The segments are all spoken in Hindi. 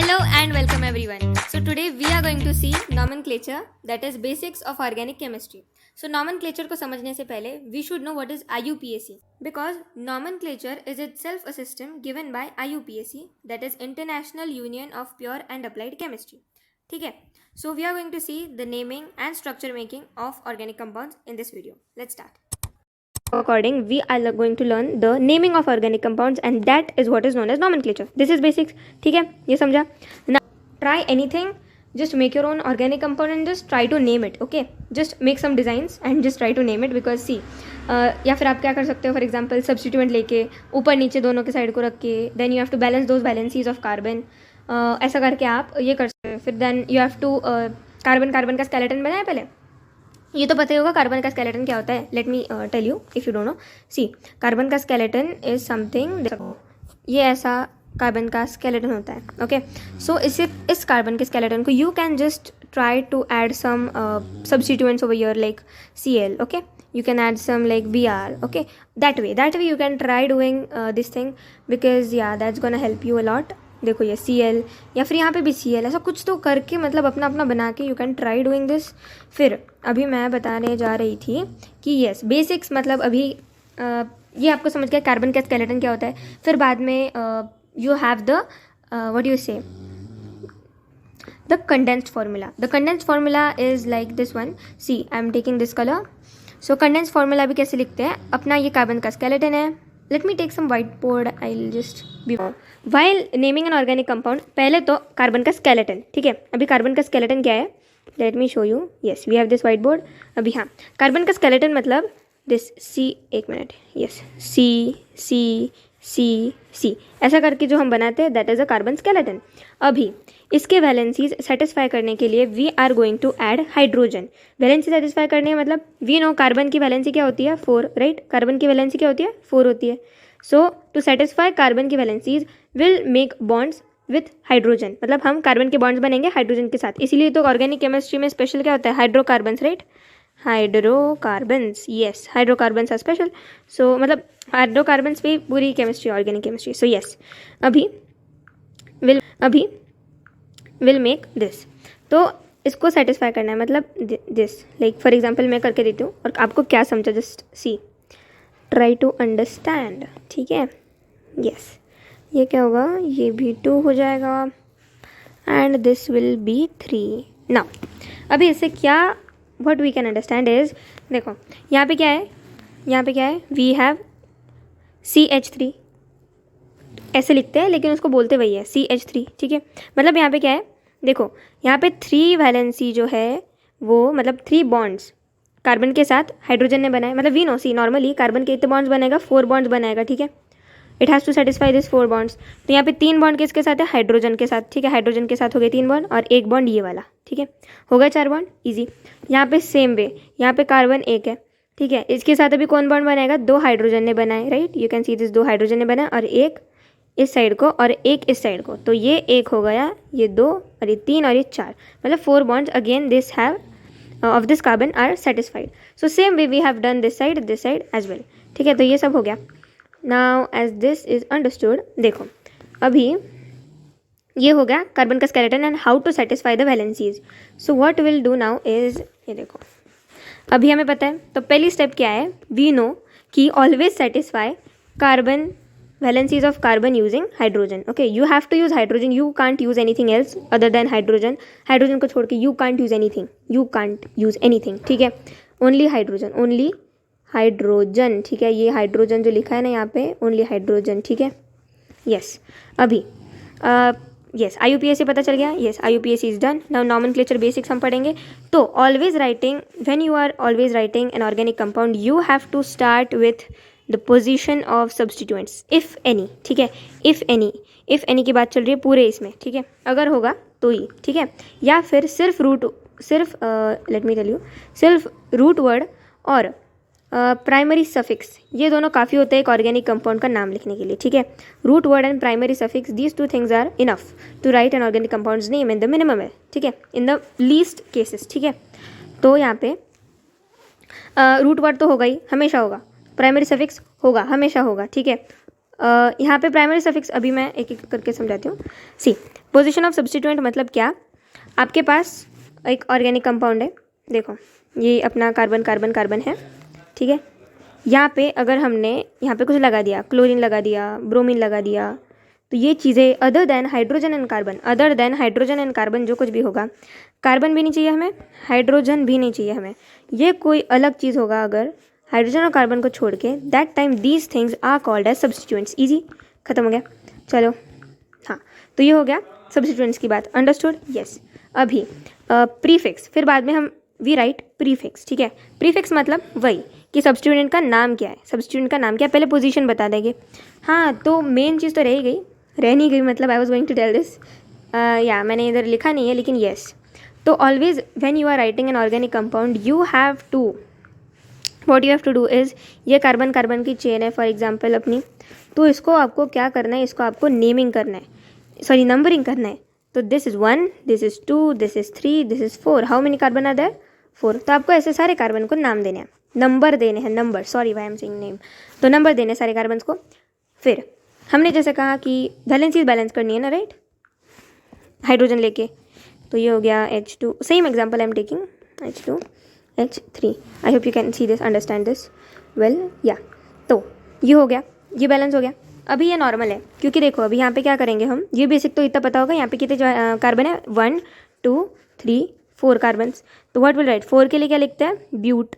Hello and welcome everyone. So today we are going to see nomenclature, that is basics of organic chemistry. So nomenclature को समझने से पहले we should know what is IUPAC, because nomenclature is itself a system given by IUPAC, that is International Union of Pure and Applied Chemistry. ठीक है. So we are going to see the naming and structure making of organic compounds in this video. Let's start. According, we are going to learn the naming of organic compounds, and that is what is known as nomenclature. This is basics. ठीक है, ये समझा. Now try anything, just make your own organic compound and just try to name it. Okay, just make some designs and just try to name it, because see या फिर आप क्या कर सकते हो, फॉर एग्जाम्पल सब्सटीट्यूएंट लेके ऊपर नीचे दोनों के साइड को रख के then you have to balance those valencies of carbon. ऐसा करके आप ये कर सकते हो. फिर then you have to carbon का स्केलेटन बनाए. पहले ये तो पता ही होगा कार्बन का स्केलेटन क्या होता है. Let me tell you if you don't know. See, carbon का स्केलेटन इज समथिंग, ये ऐसा कार्बन का स्केलेटन होता है. ओके, सो इस कार्बन के स्केलेटन को you can just try to add some substituents over here like Cl. Okay, you can add some like Br. Okay, that way you can try doing this thing, because yeah, that's gonna help you a lot. देखो ये Cl या फिर यहाँ पे भी Cl, ऐसा कुछ तो करके मतलब अपना अपना बना के you can try doing this. फिर अभी मैं बताने जा रही थी कि येस बेसिक्स, मतलब अभी ये आपको समझ गया कार्बन का स्केलेटन क्या होता है. फिर बाद में you have the what you say the condensed formula. The condensed formula is like this one. See, I am taking this colour. So condensed formula भी कैसे लिखते हैं, अपना ये कार्बन का स्केलेटन है. Let me take some white board, I will just be while naming an organic compound. पहले तो कार्बन का स्केलेटन. ठीक है, अभी कार्बन का स्केलेटन क्या है, let me show you. Yes, we have this white board. अभी हाँ, कार्बन का स्केलेटन मतलब दिस सी, एक मिनट, यस, सी सी सी सी ऐसा करके जो हम बनाते हैं that is a carbon skeleton. अभी इसके वैलेंसीज सेटिस्फाई करने के लिए we are going to add hydrogen. Valency satisfy करने मतलब वी नो कार्बन की वैलेंसी क्या होती है, 4, राइट. कार्बन की वैलेंसी क्या होती है, 4 होती है. सो टू सेटिस्फाई कार्बन की valencies will make bonds with hydrogen. मतलब हम कार्बन के बॉन्ड्स बनेंगे हाइड्रोजन के साथ. इसीलिए तो ऑर्गेनिक केमिस्ट्री में स्पेशल क्या होता है, hydrocarbons, right. Hydrocarbons, yes, hydrocarbons are special. So मतलब हाइड्रोकार्बन्स भी पूरी chemistry, organic chemistry. So yes, अभी विल मेक दिस. तो इसको सेटिस्फाई करना है, मतलब दिस, लाइक फॉर एग्जाम्पल मैं करके देती हूँ और आपको क्या समझा, just see, try to understand. ठीक है, यस, ये क्या होगा, ये भी 2 हो जाएगा and this will be 3. Now अभी इससे क्या what we can understand is, देखो यहाँ पे क्या है, वी हैव CH3, ऐसे लिखते हैं लेकिन उसको बोलते वही है CH3. ठीक है, मतलब यहाँ पे क्या है, देखो यहाँ पे 3 वैलेंसी जो है वो मतलब 3 बॉन्ड्स कार्बन के साथ हाइड्रोजन ने बनाए. मतलब we know, see, normally carbon के कितने बॉन्ड्स बनेगा, 4 बॉन्ड्स बनाएगा. ठीक है, it has to satisfy this 4 bonds. तो यहाँ पे 3 बॉन्ड किसके साथ है, हाइड्रोजन के साथ. ठीक है, हाइड्रोजन के साथ हो गए 3 बॉन्ड और 1 बॉन्ड ये वाला. ठीक है, हो गए 4 बॉन्ड, ईजी. यहाँ पे सेम वे, यहाँ पे कार्बन 1 है. ठीक है, इसके साथ अभी कौन बॉन्ड बनाएगा, 2 हाइड्रोजन ने बनाए, right. You can see this, 2 hydrogen ने बनाए और 1 इस साइड को और 1 इस साइड को. तो ये 1 हो गया, ये 2 और ये 3 और ये 4, मतलब 4 bonds again this have of this carbon are satisfied. So same way we have done this side as well. ठीक है, तो ये सब हो गया. Now as this is understood, देखो अभी ये हो गया कार्बन का skeleton and how to satisfy the valencies. So what will do now is, ये देखो अभी हमें पता है. तो पहली स्टेप क्या है, वी नो कि always satisfy carbon valencies of carbon using hydrogen. Okay, you have to use hydrogen, you can't use anything else other than hydrogen. Hydrogen को छोड़ के you can't use anything. ठीक है, only hydrogen. ठीक है, ये हाइड्रोजन जो लिखा है ना यहाँ पे, only hydrogen. ठीक है, yes. अभी yes, IUPAC पता चल गया. yes, IUPAC is done. now nomenclature basics हम पढ़ेंगे. तो always writing, when you are always writing an organic compound, you have to start with the position of substituents, if any. ठीक है, इफ़ एनी की बात चल रही है पूरे इसमें. ठीक है, अगर होगा तो ही. ठीक है, या फिर सिर्फ लेट मी टेल यू, सिर्फ रूट वर्ड और प्राइमरी सफिक्स, ये दोनों काफ़ी होते हैं एक ऑर्गेनिक कंपाउंड का नाम लिखने के लिए. ठीक है, root word and primary suffix, these 2 things are enough to write an organic compounds name in the minimum है. ठीक है, इन द लीस्ट केसेस. ठीक है, तो यहाँ पे रूट वर्ड तो होगा ही, हमेशा होगा. प्राइमरी सफिक्स होगा, हमेशा होगा. ठीक है, यहाँ पे प्राइमरी सफिक्स अभी मैं एक एक करके समझाती हूँ. सी, पोजीशन ऑफ सब्स्टिट्यूएंट मतलब क्या, आपके पास एक ऑर्गेनिक कंपाउंड है, देखो ये अपना कार्बन कार्बन कार्बन है, ठीक है. यहाँ पे अगर हमने यहाँ पे कुछ लगा दिया, क्लोरीन लगा दिया, ब्रोमीन लगा दिया, तो ये चीज़ें other than hydrogen and carbon जो कुछ भी होगा, कार्बन भी नहीं चाहिए हमें, हाइड्रोजन भी नहीं चाहिए हमें, ये कोई अलग चीज़ होगा अगर हाइड्रोजन और कार्बन को छोड़ के, that time these things are called as substituents. Easy, खत्म हो गया. चलो हाँ, तो ये हो गया सब्स्टिट्यूएंट्स की बात. अंडरस्टूड? यस. अभी प्रीफिक्स, फिर बाद में हम वी राइट प्रीफिक्स, ठीक है. प्रीफिक्स मतलब वही कि सब्स्टिट्यूएंट का नाम क्या है, सब्स्टिट्यूएंट का नाम क्या है, पहले पोजीशन बता देंगे. हाँ, तो मेन चीज़ तो रह नहीं गई, मतलब I was going to tell this, या मैंने इधर लिखा नहीं है लेकिन येस. तो always when you are writing an organic compound you have to, what you have to do is, ये कार्बन कार्बन की चेन है फॉर एग्जांपल अपनी, तो इसको आपको क्या करना है, इसको आपको नेमिंग करना है, सॉरी नंबरिंग करना है. तो this is 1, this is 2, this is 3, this is 4. How many carbon are there? 4. तो आपको ऐसे सारे कार्बन को नाम देने हैं, नंबर देने हैं, number, sorry why am saying name, तो नंबर देने सारे कार्बन को. फिर हमने जैसे कहा कि वैलेंसीज बैलेंस करनी है ना, राइट, हाइड्रोजन लेके, तो ये हो गया H2. Same example I am taking, H2 H3. I hope you can see this, understand this well. या तो ये हो गया, ये बैलेंस हो गया. अभी ये नॉर्मल है क्योंकि देखो अभी यहाँ पे क्या करेंगे हम, ये बेसिक तो इतना पता होगा, यहाँ पे कितने कार्बन है, 1 2 3 4 कार्बन. तो व्हाट विल राइट, 4 के लिए क्या लिखते हैं, ब्यूट.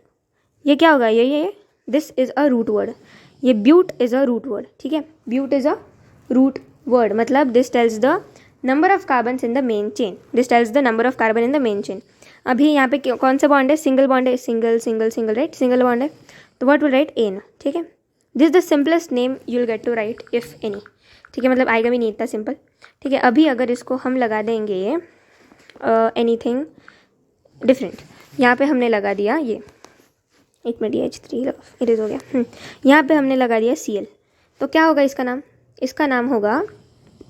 ये क्या होगा, ये this is a root word, ये but is a root word, ठीक है. But is a root word, मतलब this tells the number of carbon in the main chain, this tells the number of carbon in the main chain. अभी यहाँ पे कौन सा बॉन्ड है, सिंगल बॉन्ड है, single single single, right, single bond है, तो व्हाट विल राइट, एन, ठीक है. This is the simplest name you will get to write if any, ठीक है, मतलब आएगा भी नहीं इतना सिंपल, ठीक है. अभी अगर इसको हम लगा देंगे एनीथिंग डिफरेंट, यहाँ पे हमने लगा दिया ये, एक मिनट, ये H3 इरेज हो गया. यहाँ पे हमने लगा दिया Cl, तो क्या होगा इसका नाम, इसका नाम होगा,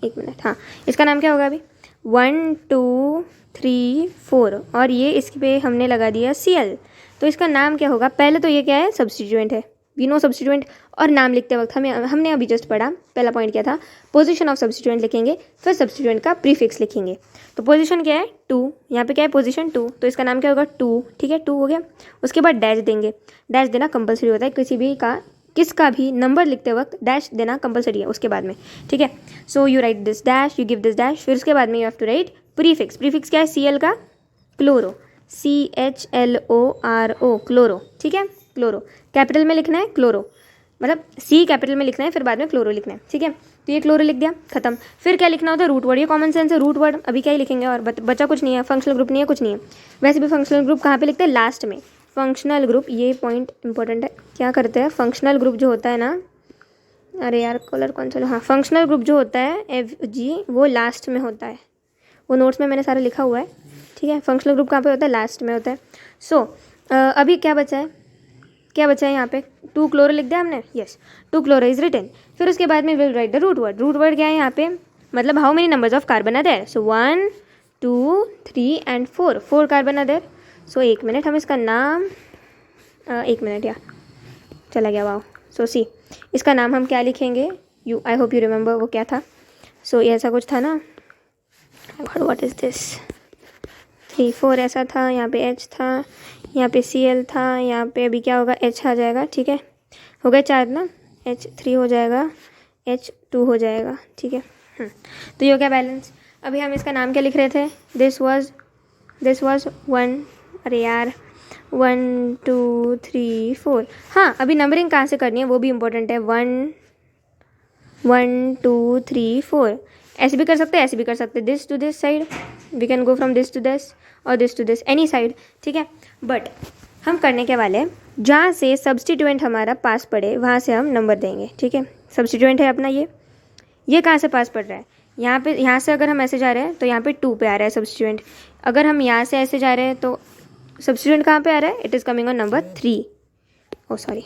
एक मिनट, हाँ, इसका नाम क्या होगा अभी, 1 2 3 4, और ये इसके पे हमने लगा दिया Cl, तो इसका नाम क्या होगा. पहले तो ये क्या है, सब्स्टिट्यूएंट है, वी नो सब्स्टिट्यूएंट. और नाम लिखते वक्त हमने अभी जस्ट पढ़ा, पहला पॉइंट क्या था, पोजीशन ऑफ सब्स्टिट्यूएंट लिखेंगे, फिर सब्स्टिट्यूएंट का प्रीफिक्स लिखेंगे. तो पोजीशन क्या है, 2, यहाँ पे क्या है, पोजीशन 2, तो इसका नाम क्या होगा, 2, ठीक है, 2 हो गया. उसके बाद डैश देंगे, डैश देना कंपलसरी होता है, किसी भी का किसका भी नंबर लिखते वक्त डैश देना कंपलसरी है उसके बाद में, ठीक है. So you write this dash, you give this dash, फिर उसके बाद में you have to write prefix. Prefix क्या है, Cl का क्लोरो, CHLORO, क्लोरो, ठीक है, क्लोरो कैपिटल में लिखना है, क्लोरो मतलब C कैपिटल में लिखना है, फिर बाद में क्लोरो लिखना है, ठीक है. तो ये क्लोरो लिख दिया, खत्म. फिर क्या लिखना होता है, रूट वर्ड, ये कॉमन सेंस है, रूट वर्ड अभी क्या ही लिखेंगे, और बचा कुछ नहीं है, फंक्शनल ग्रुप नहीं है, कुछ नहीं है. वैसे भी फंक्शनल ग्रुप कहाँ पे लिखते हैं, लास्ट में. फंक्शनल ग्रुप, ये पॉइंट इंपॉर्टेंट है, क्या करते हैं, फंक्शनल ग्रुप जो होता है ना, अरे यार कलर कौन सा, हाँ, फंक्शनल ग्रुप जो होता है FG, वो लास्ट में होता है, वो नोट्स में मैंने सारा लिखा हुआ है, ठीक है. फंक्शनल ग्रुप कहाँ पे होता है, लास्ट में होता है. सो अभी क्या बचा है, क्या बचा है यहाँ पे, 2 क्लोरो लिख दिया हमने, यस, 2 क्लोरो इज रिटन. फिर उसके बाद में will write the root word. Root word क्या है यहाँ पे, मतलब how many numbers of carbon are there, so 1 2 3 and 4, 4 carbon are there. So एक मिनट, हम इसका नाम, एक मिनट यार चला गया, वाओ. सो सी, इसका नाम हम क्या लिखेंगे, you, I hope you remember वो क्या था. सो ये ऐसा कुछ था ना, व्हाट इज़ दिस, 3 4 ऐसा था, यहाँ पे H था, यहाँ पे Cl था, यहाँ पे अभी क्या होगा, H आ जाएगा, ठीक है, हो गए 4 ना, H3 हो जाएगा, H2 हो जाएगा, ठीक है. तो ये हो गया बैलेंस. अभी हम इसका नाम क्या लिख रहे थे, दिस वाज 1, अरे यार 1 2 3 4. हाँ, अभी नंबरिंग कहाँ से करनी है वो भी इम्पोर्टेंट है, 1 1 2 3 4, ऐसे भी कर सकते हैं, ऐसे भी कर सकते हैं, this to this side, we can go from this to this और this to this, any side, ठीक है. बट हम करने के वाले, जहाँ से सब्स्टिट्यूएंट हमारा पास पड़े वहाँ से हम नंबर देंगे, ठीक है. सब्स्टिट्यूएंट है अपना ये कहाँ से पास पड़ रहा है, यहाँ पे, यहाँ से अगर हम ऐसे जा रहे हैं तो यहाँ पे 2 पे आ रहा है सब्स्टिट्यूएंट. अगर हम यहाँ से ऐसे जा रहे हैं तो सब्स्टिट्यूएंट कहाँ पे आ रहा है, it is coming on number 3, oh sorry,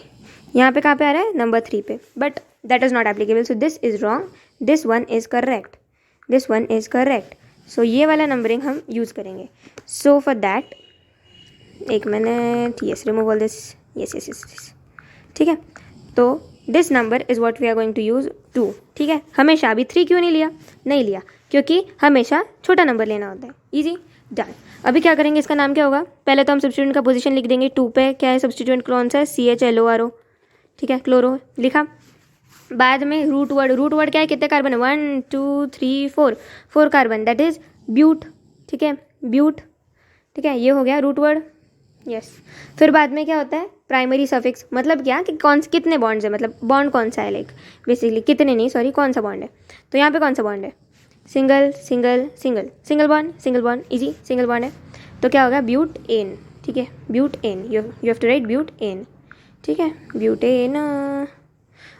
यहाँ पे कहाँ पे आ रहा है, नंबर 3 पे. But that is not applicable, so this is wrong, this one is correct, this one is correct. So ये वाला नंबरिंग हम यूज़ करेंगे. सो फॉर दैट, एक minute, yes, remove all this, yes, ठीक है. तो this number is what we are going to use 2, ठीक है। हमेशा अभी 3 क्यों नहीं लिया, नहीं लिया क्योंकि हमेशा छोटा नंबर लेना होता है। Easy, done. अभी क्या करेंगे, इसका नाम क्या होगा, पहले तो हम सब्स्टिट्यूएंट का पोजीशन लिख देंगे। 2 पे क्या है सब्स्टिट्यूएंट, कौन सा है, CHLORO, ठीक है, क्लोरो लिखा। बाद में रूट वर्ड क्या है, कितने कार्बन है, 1 2 3 4 कार्बन, दैट इज ब्यूट, ठीक है, ब्यूट, ठीक है, ये हो गया रूट वर्ड, यस। फिर बाद में क्या होता है, प्राइमरी सफिक्स, मतलब क्या कि कौन से कितने बॉन्ड्स है, मतलब बॉन्ड कौन सा है, लाइक बेसिकली कितने नहीं, सॉरी, कौन सा बॉन्ड है। तो यहाँ पे कौन सा बॉन्ड है, single single single, single bond easy, single bond है। तो क्या होगा, ब्यूट एन, ठीक है, but ene, you have to write but ene, ठीक है, ब्यूट एन।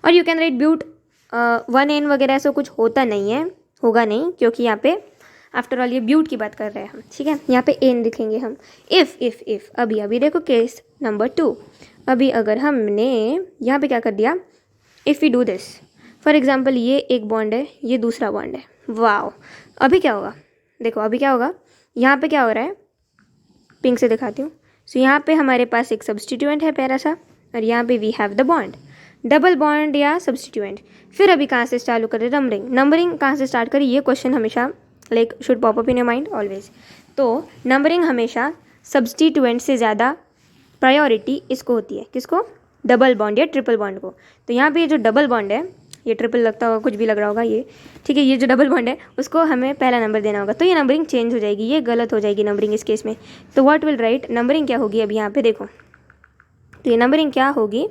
और you can write but 1N वगैरह, ऐसा कुछ होता नहीं है, होगा नहीं, क्योंकि यहाँ पे आफ्टर ऑल ये ब्यूट की बात कर रहे हैं हम, ठीक है। यहाँ पे एन लिखेंगे हम। इफ़ अभी देखो केस नंबर 2, अभी अगर हमने यहाँ पे क्या कर दिया, if we do this, for example ये एक बॉन्ड है, ये दूसरा बॉन्ड है, वाओ, अभी क्या होगा, देखो अभी क्या होगा, यहाँ पे क्या हो रहा है, पिंक से दिखाती हूँ। सो यहाँ पे हमारे पास एक सब्स्टिट्यूएंट है प्यारा सा, और यहाँ पे we have the bond, double bond या सब्स्टिट्यूएंट। फिर अभी कहाँ से चालू करें, नंबरिंग कहाँ से स्टार्ट करें, ये क्वेश्चन हमेशा like should pop up in your mind always. तो नंबरिंग हमेशा सब्स्टिट्यूएंट से ज़्यादा प्रायोरिटी इसको होती है, किसको, डबल बॉन्ड या ट्रिपल बॉन्ड को। तो यहाँ पे ये जो डबल बॉन्ड है, ये ट्रिपल लगता होगा, कुछ भी लग रहा होगा ये, ठीक है, ये जो डबल बॉन्ड है उसको हमें पहला नंबर देना होगा। तो ये नंबरिंग चेंज हो जाएगी, ये गलत हो जाएगी नंबरिंग इस केस में। तो व्हाट विल राइट, नंबरिंग क्या होगी, अभी यहाँ पे देखो, तो ये नंबरिंग क्या होगी,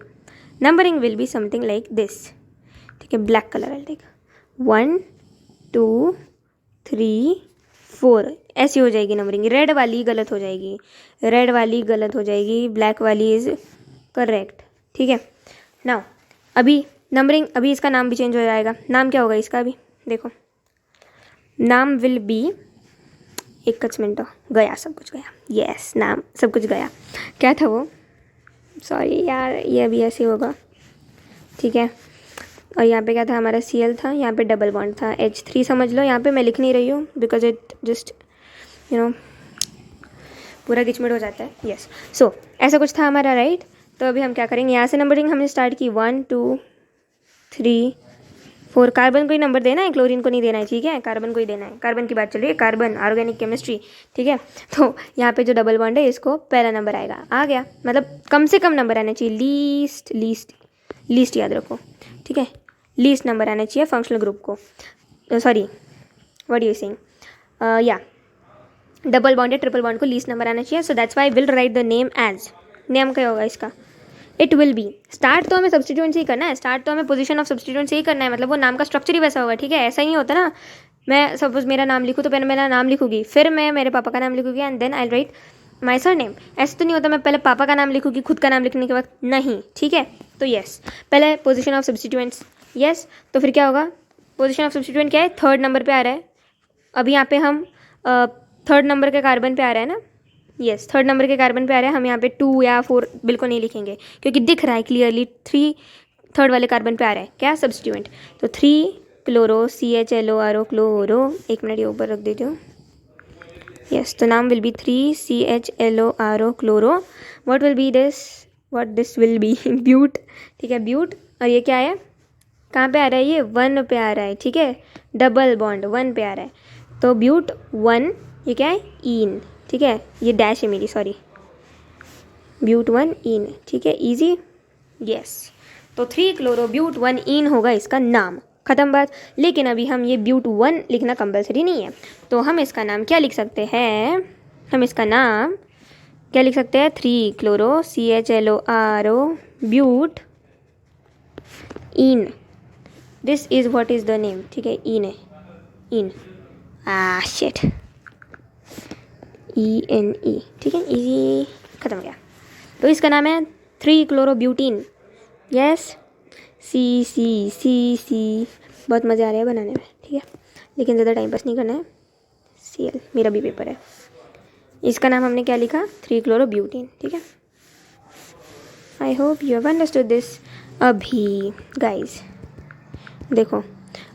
numbering will be something like this, ठीक है, ब्लैक कलर है, लाइक 1 2 3 4, ऐसी हो जाएगी नंबरिंग। रेड वाली गलत हो जाएगी, रेड वाली गलत हो जाएगी, ब्लैक वाली इज़ करेक्ट, ठीक है। नाउ अभी नंबरिंग, अभी इसका नाम भी चेंज हो जाएगा। नाम क्या होगा इसका, अभी देखो, नाम विल बी, एक मिनट, गया सब कुछ गया, यस, नाम सब कुछ गया, क्या था वो, सॉरी यार, ये अभी ऐसे होगा, ठीक है। और यहाँ पे क्या था हमारा, Cl था, यहाँ पे डबल बॉन्ड था, H3 समझ लो। यहाँ पे मैं लिख नहीं रही हूँ because it just you know पूरा गिचमिट हो जाता है, यस। सो ऐसा कुछ था हमारा, राइट। तो अभी हम क्या करेंगे, यहाँ से नंबरिंग हमने स्टार्ट की, 1 2 3 4, कार्बन को ही नंबर देना है, क्लोरीन को नहीं देना है, ठीक है, कार्बन को ही देना है, कार्बन की बात चल रही है, कार्बन ऑर्गेनिक केमिस्ट्री, ठीक है। तो यहाँ पे जो डबल बॉन्ड है इसको पहला नंबर आएगा, आ गया, मतलब कम से कम नंबर आना चाहिए, लीस्ट याद रखो, ठीक है, लीस्ट नंबर आना चाहिए फंक्शनल ग्रुप को, सॉरी व्हाट यू सेइंग, या डबल बॉन्ड या ट्रिपल बॉन्ड को लीस्ट नंबर आना चाहिए। So that's why will write the name as, name क्या होगा इसका, इट विल बी, स्टार्ट तो हमें सब्स्टिट्यूएंट से ही करना है, स्टार्ट तो हमें पोजीशन ऑफ सब्स्टिट्यूएंट से ही करना है, मतलब वो नाम का स्ट्रक्चर ही वैसा होगा, ठीक है। ऐसा ही नहीं होता ना, मैं सपोज मेरा नाम लिखूँ तो पहले मेरा नाम लिखूँगी, फिर मैं मेरे पापा का नाम लिखूँगी, and then I write my surname. ऐसा तो नहीं होता मैं पहले पापा का नाम लिखूँगी खुद का नाम लिखने के बाद, नहीं, ठीक है। तो यस, पहले पोजीशन ऑफ सब्स्टिट्यूएंट्स, यस। तो फिर क्या होगा, पोजीशन ऑफ सब्स्टिट्यूएंट क्या है, थर्ड नंबर पे आ रहा है, अभी यहाँ पे हम थर्ड नंबर के कार्बन पे आ रहा है ना, यस, थर्ड नंबर के कार्बन पे आ रहा है, हम यहाँ पे 2 या 4 बिल्कुल नहीं लिखेंगे क्योंकि दिख रहा है क्लियरली 3 थर्ड वाले कार्बन पे आ रहा है, क्या, सब्स्टिट्यूएंट। तो 3 क्लोरो, CHLORO, क्लोरो, एक मिनट ये ऊपर रख देती हूँ, यस। तो नाम will be 3 CHLORO, chloro. What will be this, what this will B, ब्यूट, ठीक है, ब्यूट। और ये क्या है, कहाँ पे आ रहा है, ये 1 पे आ रहा है, ठीक है, डबल बॉन्ड 1 पे आ रहा है, तो ब्यूट 1, ये क्या है, ईन, ठीक है, ये डैश है मेरी, सॉरी, ब्यूट 1 ईन, ठीक है, इजी, यस। तो 3 क्लोरो ब्यूट 1 ईन होगा इसका नाम, ख़त्म बात। लेकिन अभी हम ये ब्यूट 1 लिखना कंपलसरी नहीं है, तो हम इसका नाम क्या लिख सकते हैं, हम इसका नाम क्या लिख सकते हैं, 3 chloro CHLORO ब्यूट in, this is what is the name, ठीक है, ईन है, ईन, शिट, ENE, ठीक है, इजी, ख़त्म हो गया। तो इसका नाम है 3 क्लोरोब्यूटीन, यस, C बहुत मज़ा आ रहा है बनाने में, ठीक है, लेकिन ज़्यादा टाइम पास नहीं करना है, Cl, मेरा भी पेपर है। इसका नाम हमने क्या लिखा, 3 क्लोरोब्यूटीन, ठीक है। आई hope you have understood this. अभी गाइज देखो,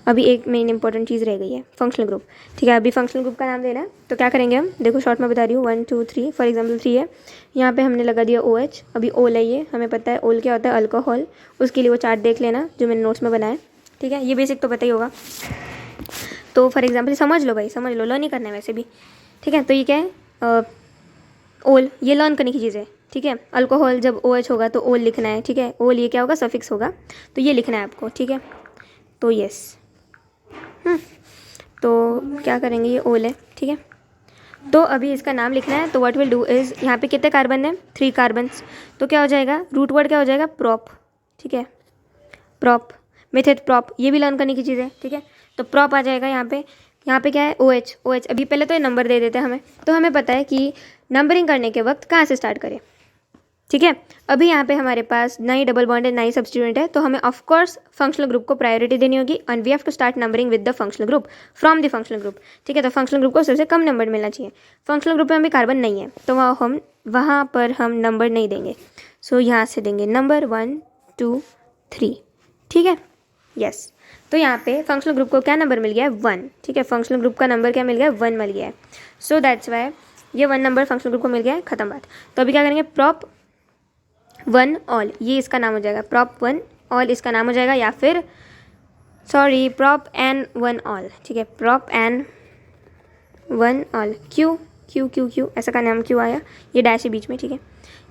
अभी एक मेन इंपॉर्टेंट चीज़ रह गई है, फंक्शनल ग्रुप। ठीक है, अभी फंक्शनल ग्रुप का नाम देना है, तो क्या करेंगे हम, देखो शॉर्ट में बता रही हूँ, 1 2 3, फॉर एग्जाम्पल 3 है, यहाँ पे हमने लगा दिया OH। अभी ओल है, ये हमें पता है ओल क्या होता है, अल्कोहल। उसके लिए वो चार्ट देख लेना जो मैंने नोट्स में बनाया। ठीक है, ये बेसिक तो पता ही होगा। तो फॉर एग्जाम्पल समझ लो भाई, समझ लो, लर्न ही करना है वैसे भी। ठीक है, तो ये क्या है, ओल, ये लर्न करने की चीज़ है। ठीक है, अल्कोहल जब OH होगा तो ओल लिखना है। ठीक है, ओल ये क्या होगा, सफिक्स होगा, तो ये लिखना है आपको। ठीक है, तो यस, तो क्या करेंगे, ये ओल है। ठीक है, तो अभी इसका नाम लिखना है, तो व्हाट विल डू इज़, यहाँ पे कितने कार्बन है, 3 कार्बन्स, तो क्या हो जाएगा, रूट वर्ड क्या हो जाएगा, प्रॉप। ठीक है, प्रॉप, मेथड प्रॉप, ये भी लर्न करने की चीज़ है। ठीक है, तो प्रॉप आ जाएगा यहाँ पे। यहाँ पे क्या है, OH। अभी पहले तो ये नंबर दे देते हैं हमें, तो हमें पता है कि नंबरिंग करने के वक्त कहाँ से स्टार्ट करें। ठीक है, अभी यहाँ पे हमारे पास ना ही डबल बॉन्ड है ना ही सब्स्टिट्यूएंट है, तो हमें ऑफ कोर्स फंक्शनल ग्रुप को प्रायोरिटी देनी होगी, and we have to start numbering with the functional group from the functional group. ठीक है, तो फंक्शनल ग्रुप को सबसे कम नंबर मिलना चाहिए। फंक्शनल ग्रुप में अभी कार्बन नहीं है, तो वहाँ पर हम नंबर नहीं देंगे। सो यहाँ से देंगे नंबर 1 2 3। ठीक है, यस, तो यहाँ पे फंक्शनल ग्रुप को क्या नंबर मिल गया है, 1। ठीक है, फंक्शनल ग्रुप का नंबर क्या मिल गया है, 1 मिल गया है। सो दैट्स वाई ये 1 नंबर फंक्शनल ग्रुप को मिल गया है, खत्म बात। तो अभी क्या करेंगे, प्रॉप 1 ऑल, ये इसका नाम हो जाएगा, प्रॉप 1 ऑल इसका नाम हो जाएगा, या फिर सॉरी प्रॉप एन 1 ऑल। ठीक है, prop an 1 ol, Q Q Q Q ऐसा का नाम क्यों आया, ये डैश है बीच में। ठीक है,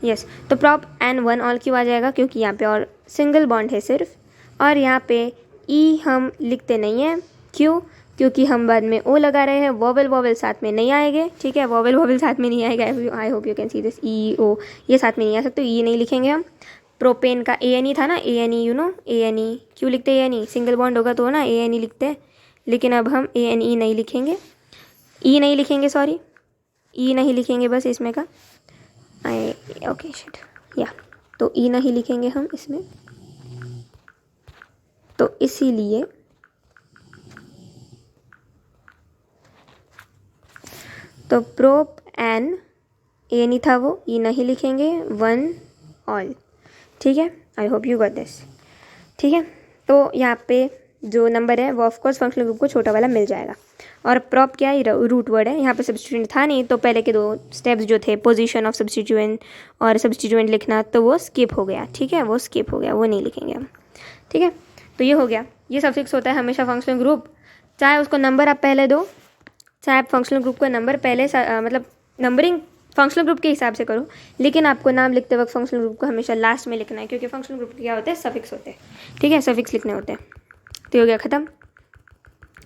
यस, तो प्रॉप एन 1 ऑल क्यों आ जाएगा, क्योंकि यहाँ पे और सिंगल बॉन्ड है सिर्फ, और यहाँ पे ई हम लिखते नहीं हैं, क्यों, क्योंकि हम बाद में ओ लगा रहे हैं, वोवल साथ में नहीं आएंगे। ठीक है, वोवल साथ में नहीं आएगा, I hope you can see this, E O ये साथ में नहीं आ सकते, ये नहीं लिखेंगे हम। प्रोपेन का ANE था ना, ANE, यू नो ANE, क्यों लिखते हैं ANE, सिंगल बॉन्ड होगा तो ना ANE लिखते हैं, लेकिन अब हम ANE नहीं लिखेंगे, ई नहीं लिखेंगे, सॉरी ई नहीं लिखेंगे बस इसमें का, ओके शिट, या तो ई नहीं लिखेंगे हम इसमें, तो इसीलिए तो प्रोप एन ANE था वो, ई नहीं लिखेंगे, 1 ऑल। ठीक है, आई होप यू गॉट दिस। ठीक है, तो यहाँ पे जो नंबर है वो ऑफकोर्स फंक्शनल ग्रुप को छोटा वाला मिल जाएगा। और प्रॉप क्या है, रूट वर्ड है, यहाँ पे सब्स्टिट्यूएंट था नहीं, तो पहले के 2 स्टेप्स जो थे, पोजीशन ऑफ सब्स्टिट्यूएंट और सब्स्टिट्यूएंट लिखना, तो वो स्किप हो गया। ठीक है, वो स्किप हो गया, वो नहीं लिखेंगे हम। ठीक है, तो ये हो गया, ये सफिक्स होता है हमेशा फंक्शनल ग्रुप, चाहे उसको नंबर आप पहले दो, चाहे आप फंक्शनल ग्रुप का नंबर पहले मतलब नंबरिंग फंक्शनल ग्रुप के हिसाब से करो, लेकिन आपको नाम लिखते वक्त फंक्शनल ग्रुप को हमेशा लास्ट में लिखना है, क्योंकि फंक्शनल ग्रुप क्या होते हैं, सफिक्स होते हैं। ठीक है, सफिक्स लिखने होते हैं। तो हो गया ख़त्म।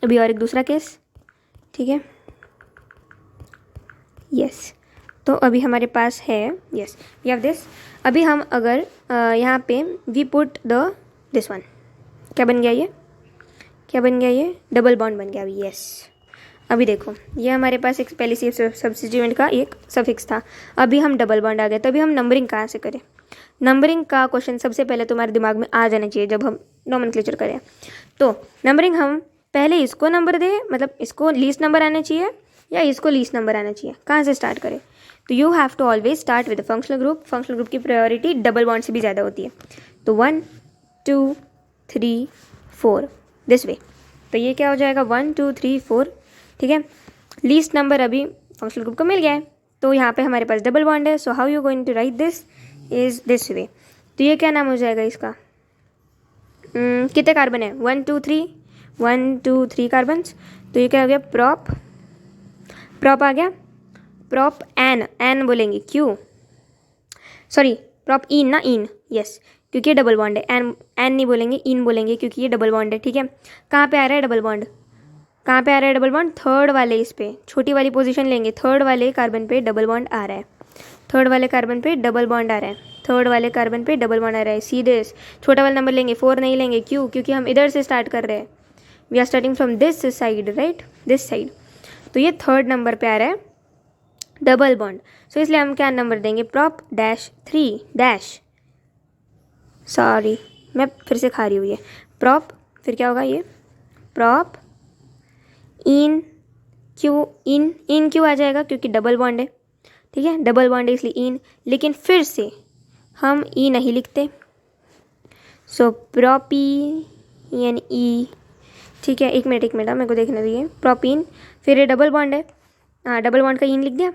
अभी और एक दूसरा केस। ठीक है, यस, तो अभी हमारे पास है, यस वी हैव दिस। अभी हम अगर यहाँ पे we put the this one, क्या बन गया ये, क्या बन गया ये, डबल बॉन्ड बन गया अभी, यस। अभी देखो, ये हमारे पास एक पहले से सब्स्टिट्यूएंट का एक सफिक्स था, अभी हम डबल बॉन्ड आ गए, तभी हम नंबरिंग कहाँ से करें। नंबरिंग का क्वेश्चन सबसे पहले तुम्हारे दिमाग में आ जाना चाहिए जब हम नोमेनक्लेचर करें। तो नंबरिंग हम पहले इसको नंबर दें, मतलब इसको लीस्ट नंबर आना चाहिए या इसको लीस्ट नंबर आना चाहिए, कहाँ से स्टार्ट करें। तो you have to always start with functional group. Functional group की प्रायोरिटी डबल बॉन्ड से भी ज़्यादा होती है, तो 1 2 3 4 दिस वे। तो ये क्या हो जाएगा, 1 2 3 4। ठीक है, लीस्ट नंबर अभी फंक्शनल ग्रुप को मिल गया है, तो यहाँ पे हमारे पास डबल बॉन्ड है, so how you going to write this is this way. तो ये क्या नाम हो जाएगा इसका, कितने कार्बन है, 1 2 3 कार्बन्स, तो ये क्या हो गया, प्रॉप, प्रॉप आ गया, प्रॉप एन बोलेंगे, क्यों, सॉरी प्रॉप इन ना, इन, यस, क्योंकि ये डबल बॉन्ड है, एन नहीं बोलेंगे, इन बोलेंगे, क्योंकि ये डबल बॉन्ड है। ठीक है, कहाँ पे आ रहा है डबल बॉन्ड, कहाँ पे आ रहा है डबल बॉन्ड, थर्ड वाले, इस पे छोटी वाली पोजीशन लेंगे, थर्ड वाले कार्बन पे डबल बॉन्ड आ रहा है, थर्ड वाले कार्बन पे डबल बॉन्ड आ रहा है, थर्ड वाले कार्बन पे डबल बॉन्ड आ रहा है, सीधे छोटा वाला नंबर लेंगे, 4 नहीं लेंगे, क्यों, क्योंकि हम इधर से स्टार्ट कर रहे हैं, we are starting from this side, right, this side, तो ये थर्ड नंबर पे आ रहा है डबल बॉन्ड, सो इसलिए हम क्या नंबर देंगे, प्रॉप डैश 3 डैश, सॉरी मैं फिर से खा रही हूँ, ये प्रॉप, फिर क्या होगा ये, प्रॉप इन क्यों, इन क्यों आ जाएगा, क्योंकि डबल बॉन्ड है। ठीक है, डबल बॉन्ड है इसलिए इन, लेकिन फिर से हम ई नहीं लिखते, सो प्रॉपी एन ई, ठीक है, एक मिनट मेरे को देखने दीजिए। प्रोपीन, फिर ये डबल बॉन्ड है, हाँ डबल बॉन्ड का इन लिख दिया।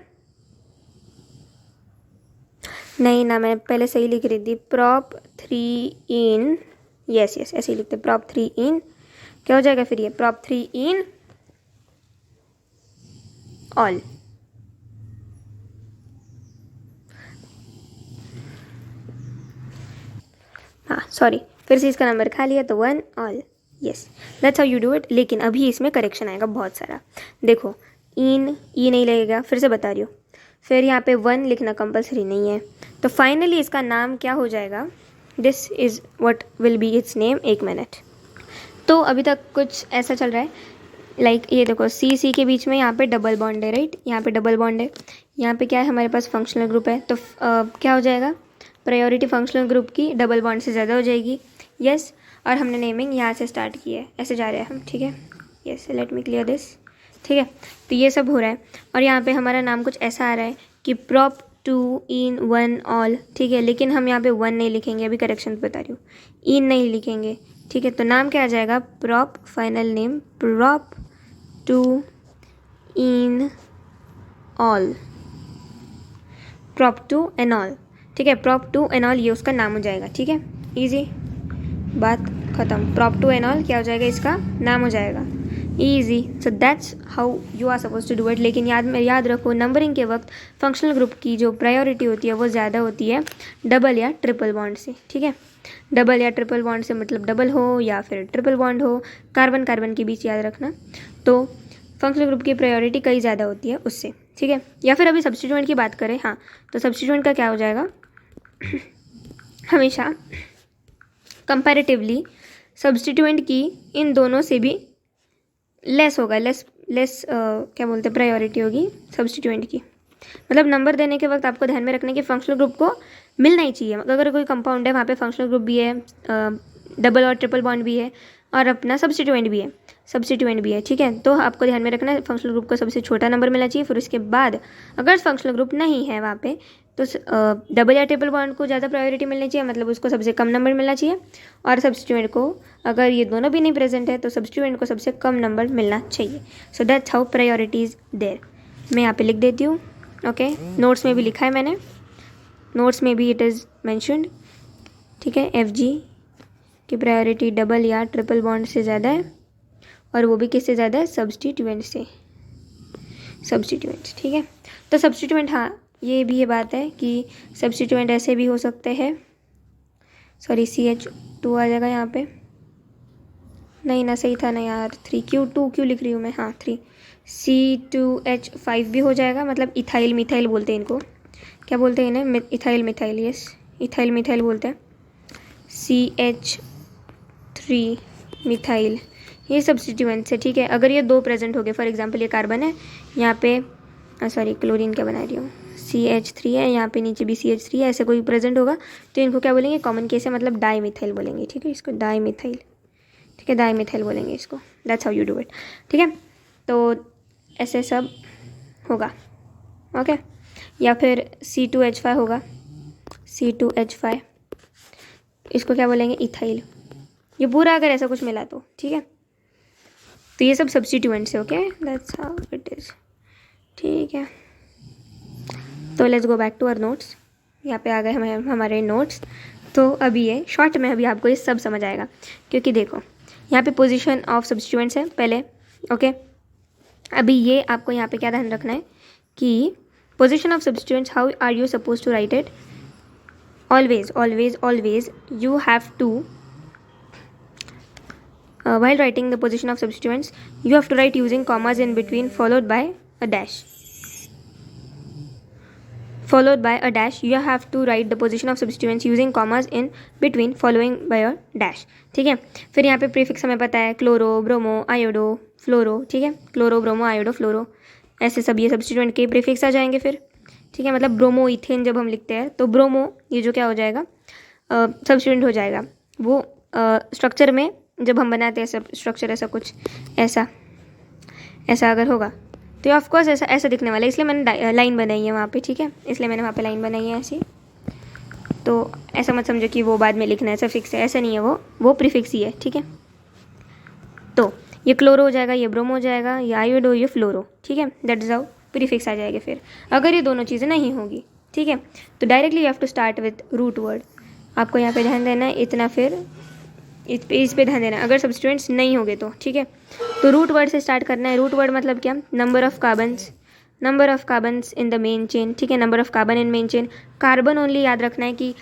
नहीं ना, मैं पहले सही लिख रही थी, prop 3 इन, यस ऐसे ही लिखते, prop 3 इन। क्या हो जाएगा फिर ये, prop 3 इन ऑल। हाँ सॉरी, फिर से इसका नंबर खा लिया तो 1 all, yes that's how you do it. लेकिन अभी इसमें करेक्शन आएगा बहुत सारा। देखो इन ई नहीं लगेगा, फिर से बता रही हूँ। फिर यहाँ पे 1 लिखना कंपलसरी नहीं है। तो फाइनली इसका नाम क्या हो जाएगा, this is what will be it's name. एक मिनट, तो अभी तक कुछ ऐसा चल रहा है, लाइक ये देखो सी के बीच में यहाँ पे डबल बॉन्ड है, राइट, यहाँ पे डबल बॉन्ड है, यहाँ पे क्या है हमारे पास फंक्शनल ग्रुप है। तो क्या हो जाएगा, प्रायोरिटी फंक्शनल ग्रुप की डबल बॉन्ड से ज़्यादा हो जाएगी, यस। और हमने नेमिंग यहाँ से स्टार्ट की है, ऐसे जा रहे हैं हम, ठीक है, yes let me clear this, ठीक है। तो ये सब हो रहा है और यहाँ पे हमारा नाम कुछ ऐसा आ रहा है कि prop 2 इन 1 ऑल, ठीक है। लेकिन हम यहाँ पे 1 नहीं लिखेंगे, अभी करेक्शन बता रही हूँ, इन नहीं लिखेंगे, ठीक है। तो नाम क्या आ जाएगा, prop final name prop 2 en ol, prop 2 en ol, ठीक है। prop 2 एन ऑल ये उसका नाम हो जाएगा, ठीक है, इजी, बात ख़त्म। prop 2 एन ऑल क्या हो जाएगा, इसका नाम हो जाएगा, easy. So that's how you are suppose to do it. लेकिन याद रखो, नंबरिंग के वक्त फंक्शनल ग्रुप की जो प्रायोरिटी होती है वो ज़्यादा होती है डबल या ट्रिपल बॉन्ड से, ठीक है। डबल या ट्रिपल बॉन्ड से मतलब डबल हो या फिर ट्रिपल बॉन्ड हो, कार्बन कार्बन के बीच, याद रखना। तो फंक्शनल ग्रुप की प्रायोरिटी कई ज़्यादा होती है उससे, ठीक है। या फिर अभी सब्स्टिट्यूएंट की बात करें, हाँ, तो सब्स्टिट्यूएंट का क्या हो जाएगा हमेशा कंपैरेटिवली सब्स्टिट्यूएंट की इन दोनों से भी लेस होगा, लेस क्या बोलते हैं, प्रायोरिटी होगी सब्स्टिट्यूएंट की। मतलब नंबर देने के वक्त आपको ध्यान में रखना है कि फंक्शनल ग्रुप को मिलना ही चाहिए। अगर कोई कंपाउंड है वहाँ पे फंक्शनल ग्रुप भी है, डबल और ट्रिपल बॉन्ड भी है और अपना सब्स्टिट्यूएंट भी है, ठीक है। तो आपको ध्यान में रखना है फंक्शनल ग्रुप को सबसे छोटा नंबर मिलना चाहिए। फिर उसके बाद अगर फंक्शनल ग्रुप नहीं है वहाँ पे तो डबल या ट्रिपल बॉन्ड को ज़्यादा प्रायोरिटी मिलनी चाहिए, मतलब उसको सबसे कम नंबर मिलना चाहिए। और सब्स्टिट्यूएंट को, अगर ये दोनों भी नहीं प्रेजेंट है तो सब्स्टिट्यूएंट को सबसे कम नंबर मिलना चाहिए। So that's how priority is there. मैं यहाँ पे लिख देती हूँ, ओके। नोट्स में भी लिखा है मैंने, नोट्स में भी इट इज़ मैंशनड, ठीक है। FG की प्रायोरिटी डबल या ट्रिपल बॉन्ड से ज़्यादा है, और वो भी किससे ज़्यादा है, सब्स्टिट्यूएंट से, सब्स्टिट्यूएंट, ठीक है। तो सब्स्टिट्यूएंट, हाँ ये भी ये बात है कि सब्स्टिट्यूएंट ऐसे भी हो सकते हैं, सॉरी CH2 आ जाएगा यहाँ पे, नहीं ना, सही था ना यार, 3Q2 क्यों लिख रही हूँ मैं, हाँ 3 C2H5 भी हो जाएगा, मतलब इथाइल मिथाइल बोलते हैं इनको, क्या बोलते हैं इन्हें, ethyl methyl, yes ethyl methyl बोलते हैं, CH3 मिथाइल, ये सब्स्टिट्यूएंट्स है, ठीक है। अगर ये दो प्रेजेंट हो गए, फॉर एग्जांपल ये कार्बन है, यहाँ पे सॉरी क्लोरीन क्या बना रही हूँ, CH3 है, यहाँ पे नीचे भी CH3 है, ऐसे कोई प्रेजेंट होगा तो इनको क्या बोलेंगे, कॉमन केस है, मतलब डाई मिथाइल बोलेंगे, ठीक है, इसको डाई मिथाइल, ठीक है, डाई मिथाइल बोलेंगे इसको। That's how you do it, ठीक है। तो ऐसे सब होगा, ओके। या फिर C2H5 होगा, C2H5, इसको क्या बोलेंगे, इथाइल। ये पूरा अगर ऐसा कुछ मिला तो, ठीक है। तो ये सब सब्स्टिट्यूएंट्स है, okay, that's how it is, ठीक है। तो let's go back to our notes. यहाँ पे आ गए हमारे नोट्स। तो अभी ये शॉर्ट में अभी आपको ये सब समझ आएगा, क्योंकि देखो यहाँ पे पोजीशन ऑफ सब्स्टिट्यूएंट्स है पहले, ओके। अभी ये आपको यहाँ पे क्या ध्यान रखना है कि position of substituents, how are you suppose to write it, always you have to while writing the position of substituents you have to write using commas in between followed by a dash, you have to write the position of substituents using commas in between following by a dash, ठीक है। फिर यहाँ पे प्रीफिक्स हमें पता है, क्लोरो ब्रोमो आयोडो फ्लोरो, ठीक है, क्लोरो ब्रोमो आयोडो फ्लोरो, ऐसे सब ये सब्स्टिट्यूएंट के प्रीफिक्स आ जाएंगे फिर, ठीक है। मतलब ब्रोमो इथेन जब हम लिखते हैं तो ब्रोमो ये जो क्या हो जाएगा, सब्स्टिट्यूएंट हो जाएगा। वो स्ट्रक्चर में जब हम बनाते हैं सब स्ट्रक्चर ऐसा कुछ ऐसा अगर होगा तो ऑफकोर्स ऐसा दिखने वाला है, इसलिए मैंने लाइन बनाई है वहाँ पे, ठीक है, इसलिए मैंने वहाँ पे लाइन बनाई है ऐसी। तो ऐसा मत समझो कि वो बाद में लिखना है, सफिक्स है, ऐसा नहीं है, वो प्रीफिक्स ही है, ठीक है। तो ये क्लोरो हो जाएगा, ये ब्रोमो हो जाएगा, ये आयोडो, ये फ्लोरो, ठीक है, दैट इज हाउ प्रीफिक्स आ जाएगा फिर, अगर ये दोनों चीज़ें नहीं होगी, ठीक है। तो directly you have to start with root word, आपको यहाँ पे ध्यान देना है इतना, फिर इस पे ध्यान देना है अगर सब्स्टिट्यूएंट्स नहीं होंगे तो, ठीक है। तो रूट वर्ड से स्टार्ट करना है। रूट वर्ड मतलब क्या, number of carbons in the main chain, ठीक है, number of carbon in main chain. Carbon only याद रखना है कि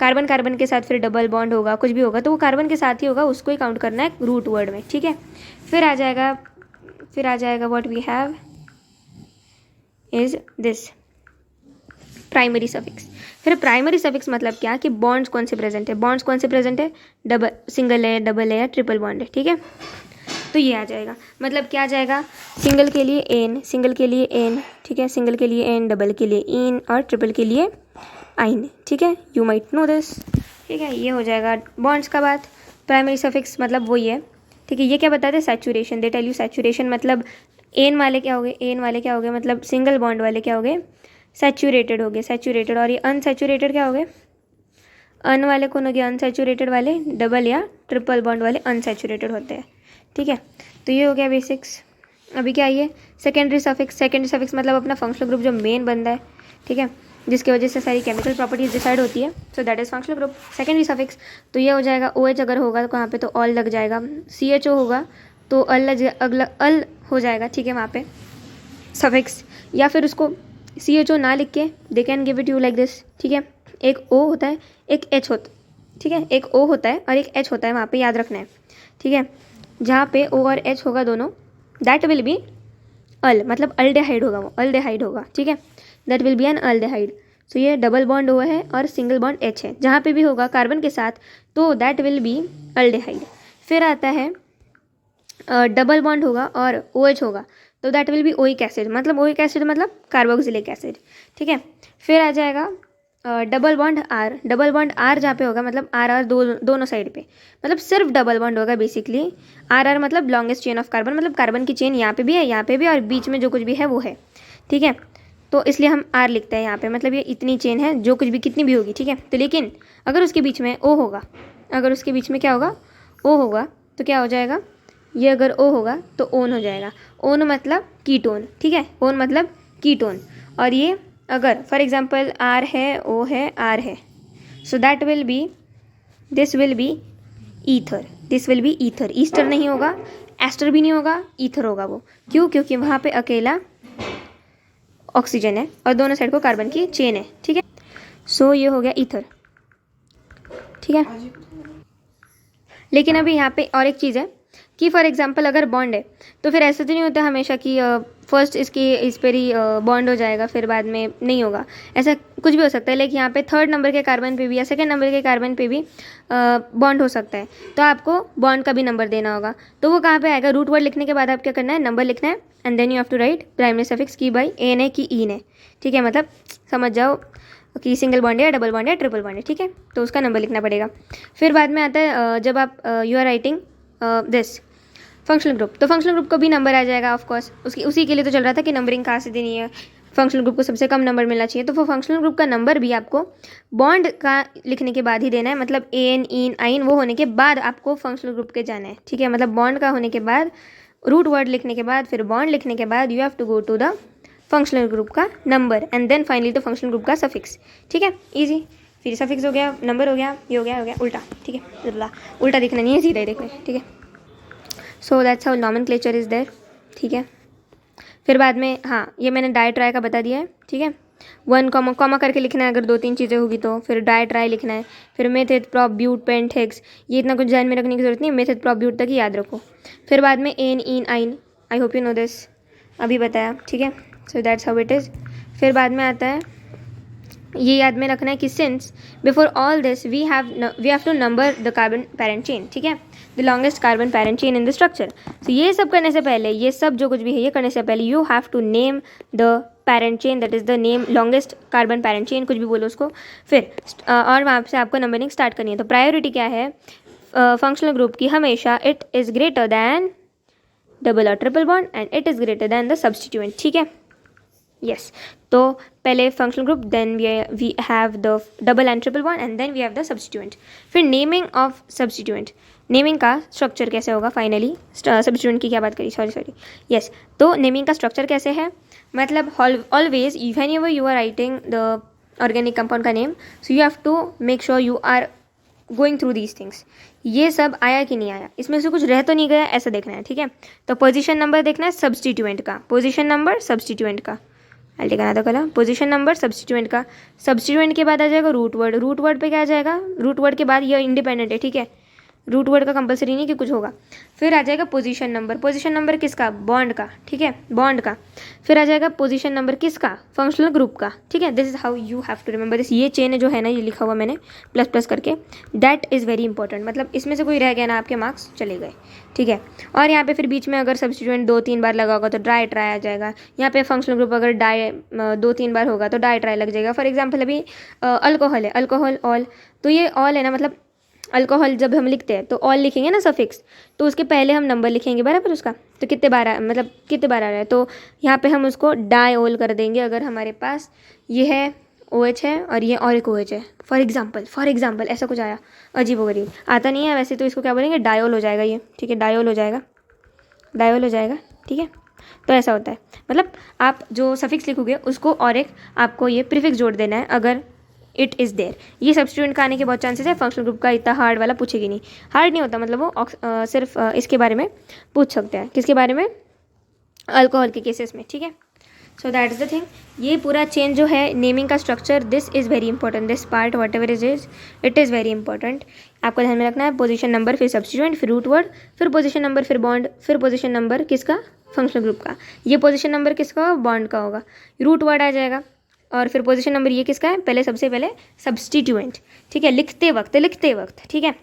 कार्बन कार्बन के साथ फिर डबल बॉन्ड होगा, कुछ भी होगा तो वो कार्बन के साथ ही होगा, उसको ही काउंट करना है रूट वर्ड में, ठीक है। फिर आ जाएगा what we have is this primary suffix. फिर प्राइमरी सफिक्स मतलब क्या कि बॉन्ड्स कौन से प्रेजेंट है, बॉन्ड्स कौन से प्रेजेंट है, डबल, सिंगल है, डबल है या ट्रिपल बॉन्ड है, ठीक है। तो ये आ जाएगा, मतलब क्या आ जाएगा, सिंगल के लिए एन, सिंगल के लिए एन, ठीक है, सिंगल के लिए एन, डबल के लिए इन और ट्रिपल के लिए आइन, ठीक है, यू माइट नो दिस, ठीक है। ये हो जाएगा बॉन्ड्स का बात। प्राइमरी सफिक्स मतलब वही है, ठीक है। ये क्या बताते हैं, saturation, they tell you saturation मतलब एन वाले क्या हो गए, एन वाले क्या हो गए, मतलब सिंगल बॉन्ड वाले क्या हो गए, सैचुरेटेड हो गए, सैचुरेटेड। और ये अनसैचुरेटेड क्या हो गए, अन वाले कौन हो गए, अनसैचुरेटेड वाले, डबल या ट्रिपल बॉन्ड वाले अनसैचुरेटेड होते हैं, ठीक है। तो ये हो गया बेसिक्स। अभी क्या आइए सेकेंडरी सफिक्स। सेकेंडरी सफिक्स मतलब अपना फंक्शनल ग्रुप जो मेन बनता है, ठीक है, जिसकी वजह से सारी केमिकल प्रॉपर्टीज डिसाइड होती है, so that is functional group secondary suffix. तो ये हो जाएगा OH अगर होगा तो वहाँ पे तो ऑल लग जाएगा, CHO होगा तो अल हो जाएगा, ठीक है, वहाँ पे सफिक्स। या फिर उसको CHO ना लिख के they can give it you like this, ठीक है। एक O होता है, एक H होता, ठीक है, एक O होता है और एक H होता है, वहाँ पे याद रखना है, ठीक है। जहाँ पे O और H होगा दोनों, दैट विल बी अल, मतलब अल्डेहाइड होगा, वो अल्डेहाइड होगा, ठीक है, that will be an aldehyde. So ये डबल बॉन्ड O है और सिंगल बॉन्ड H है, जहाँ पे भी होगा कार्बन के साथ तो दैट विल बी अल्डेहाइड। फिर आता है डबल बॉन्ड होगा और OH होगा तो that will B oic acid, मतलब ओइक एसिड मतलब कार्बोक्सिलिक एसिड, ठीक है। फिर आ जाएगा double bond R, double bond R जहाँ पे होगा मतलब RR दोनों साइड पे, मतलब सिर्फ डबल बॉन्ड होगा बेसिकली। RR मतलब लॉन्गेस्ट चेन ऑफ कार्बन, मतलब कार्बन की चेन यहाँ पे भी है, यहाँ पे भी, और बीच में जो कुछ भी है वो है, ठीक है। तो इसलिए हम R लिखते हैं यहाँ पे, मतलब ये इतनी चेन है जो कुछ भी कितनी भी होगी, ठीक है। तो लेकिन अगर उसके बीच में O होगा, अगर उसके बीच में क्या होगा, O होगा तो क्या हो जाएगा, ये अगर O होगा तो ओन हो जाएगा। ओन मतलब कीटोन, ठीक है, ओन मतलब कीटोन। और ये अगर फॉर एग्जांपल R है, O है, R है, so that will B, this will B ether, this will B ether. Easter नहीं होगा, एस्टर भी नहीं होगा, ईथर होगा वो। क्यों, क्योंकि वहाँ पे अकेला ऑक्सीजन है और दोनों साइड को कार्बन की चेन है, ठीक है। सो ये हो गया ईथर, ठीक है। लेकिन अभी यहाँ पे और एक चीज़ है कि फॉर एग्जांपल अगर बॉन्ड है तो फिर ऐसा तो नहीं होता हमेशा कि फर्स्ट इसकी इस पर ही बॉन्ड हो जाएगा फिर बाद में नहीं होगा, ऐसा कुछ भी हो सकता है। लेकिन यहाँ पे थर्ड नंबर के कार्बन पे भी या सेकंड नंबर के कार्बन पे भी बॉन्ड हो सकता है, तो आपको बॉन्ड का भी नंबर देना होगा। तो वो कहाँ पे आएगा, रूट वर्ड लिखने के बाद आप क्या करना है, नंबर लिखना है and then you have to write primary suffix की बाई एन है कि ईन है, ठीक है, मतलब समझ जाओ कि सिंगल बॉन्ड है, डबल बॉन्ड है, ट्रिपल बॉन्ड है, ठीक है। तो उसका नंबर लिखना पड़ेगा। फिर बाद में आता है जब आप you are writing this functional group, तो फंक्शनल ग्रुप को भी नंबर आ जाएगा ऑफ कोर्स। उसी के लिए तो चल रहा था कि नंबरिंग कहाँ से देनी है, फंक्शनल ग्रुप को सबसे कम नंबर मिलना चाहिए, तो वो फंक्शनल ग्रुप का नंबर भी आपको बॉन्ड का लिखने के बाद ही देना है, मतलब एन, इन, आइन वो होने के बाद आपको फंक्शनल ग्रुप के जाना है, ठीक है। मतलब बॉन्ड का होने के बाद, रूट वर्ड लिखने के बाद, फिर बॉन्ड लिखने के बाद you have to go to the functional group का number and then finally the functional group का सफिक्स, ठीक है, ईजी। फिर सफिक्स हो गया, नंबर हो गया, ये हो गया उल्टा, ठीक है, उल्टा दिखना नहीं है, सीधा ही देखना है, ठीक है। So that's how nomenclature is there, ठीक है। फिर बाद में हाँ, ये मैंने डाई ट्राई का बता दिया है, ठीक है। 1 कॉमा करके लिखना है अगर 2-3 चीज़ें होगी तो, फिर डाई ट्राई लिखना है, फिर method prop but pent hex, ये इतना कुछ ध्यान में रखने की जरूरत नहीं है, मेथड प्रॉप ब्यूट तक ही याद रखो। फिर बाद में एन, इन, आइन, आई होप यू नो दिस, अभी बताया, ठीक है। So that's how it is. फिर बाद में आता है ये याद में रखना है कि since before all this we have to number the carbon parent chain, ठीक है, the longest carbon parent chain in the structure. So ये सब करने से पहले, ये सब जो कुछ भी है ये करने से पहले you have to name the parent chain, that is the name longest carbon parent chain, कुछ भी बोलो उसको। फिर और वहाँ से आपको नंबरिंग स्टार्ट करनी है। तो प्रायोरिटी क्या है फंक्शनल ग्रुप की, हमेशा it is greater than double और triple bond and it is greater than the substituent, ठीक है, यस। तो पहले functional group, then we have the double and triple bond and then we have the substituent. फिर नेमिंग ऑफ सब्स्टिट्यूएंट, नेमिंग का स्ट्रक्चर कैसे होगा फाइनली, सब्स्टिट्यूएंट की क्या बात करी, सॉरी यस। तो नेमिंग का स्ट्रक्चर कैसे है, मतलब always whenever you are writing the organic compound का name, so you have to make sure you are going through these things. ये सब आया कि नहीं आया, इसमें से कुछ रह तो नहीं गया, ऐसा देखना है, ठीक है। तो पोजीशन नंबर देखना है सब्स्टिट्यूएंट का, पोजीशन नंबर सब्स्टिट्यूएंट का, अल्टे का तो कला पोजीशन नंबर सब्स्टिट्यूएंट का। सब्स्टिट्यूएंट के बाद आ जाएगा रूट वर्ड, रूट वर्ड पे क्या आ जाएगा, रूट वर्ड के बाद ये इंडिपेंडेंट है, ठीक है, रूट वर्ड का कंपलसरी नहीं कि कुछ होगा। फिर आ जाएगा पोजीशन नंबर, पोजीशन नंबर किसका, बॉन्ड का, ठीक है, बॉन्ड का। फिर आ जाएगा पोजीशन नंबर किसका, फंक्शनल ग्रुप का, ठीक है। This is how you have to remember this. ये चेन जो है ना, ये लिखा हुआ मैंने प्लस प्लस करके, दैट इज़ वेरी इंपॉर्टेंट, मतलब इसमें से कोई रह गया ना आपके मार्क्स चले गए, ठीक है। और यहाँ पे फिर बीच में अगर सब्स्टिट्यूएंट 2-3 बार लगा होगा तो डाई ट्राई आ जाएगा। यहाँ पे फंक्शनल ग्रुप अगर डाई 2-3 बार होगा तो डाई ट्राई लग जाएगा। फॉर एग्जाम्पल अभी अल्कोहल है, अल्कोहल ऑल, तो ये ऑल है ना, मतलब अल्कोहल जब हम लिखते हैं तो ऑल लिखेंगे ना सफिक्स, तो उसके पहले हम नंबर लिखेंगे बराबर उसका, तो कितने बार मतलब कितने बार आ रहा है, तो यहाँ पे हम उसको डायोल कर देंगे अगर हमारे पास ये है OH है और ये और एक OH है, फॉर एग्जाम्पल ऐसा कुछ आया, अजीब व गरीब आता नहीं है वैसे, तो इसको क्या बोलेंगे, डायोल हो जाएगा ये, ठीक है, डायोल हो जाएगा, डायोल हो जाएगा, ठीक है। तो ऐसा होता है, मतलब आप जो सफिक्स लिखोगे उसको और एक आपको ये प्रीफिक्स जोड़ देना है अगर इट इज़ देयर। ये सब्स्टिट्यूएंट का आने के बहुत चांसेस है, फंक्शनल ग्रुप का इतना हार्ड वाला पूछेगी नहीं, हार्ड नहीं होता, मतलब वो सिर्फ इसके बारे में पूछ सकते हैं, किसके बारे में, अल्कोहल के केसेस में, ठीक है। So that is the thing, ये पूरा चेंज जो है नेमिंग का structure, this is very important, this part what ever it is very important, आपको ध्यान में रखना है। पोजीशन नंबर, फिर सब्स्टिट्यूएंट, फिर रूट वर्ड, फिर पोजीशन नंबर, फिर बॉन्ड, फिर पोजीशन नंबर किसका, फंक्शनल ग्रुप का। ये पोजीशन नंबर किसका होगा, बॉन्ड का होगा। रूट वर्ड आ जाएगा, और फिर पोजीशन नंबर ये किसका है, पहले सबसे पहले सब्स्टिट्यूएंट, ठीक है, लिखते वक्त, ठीक है।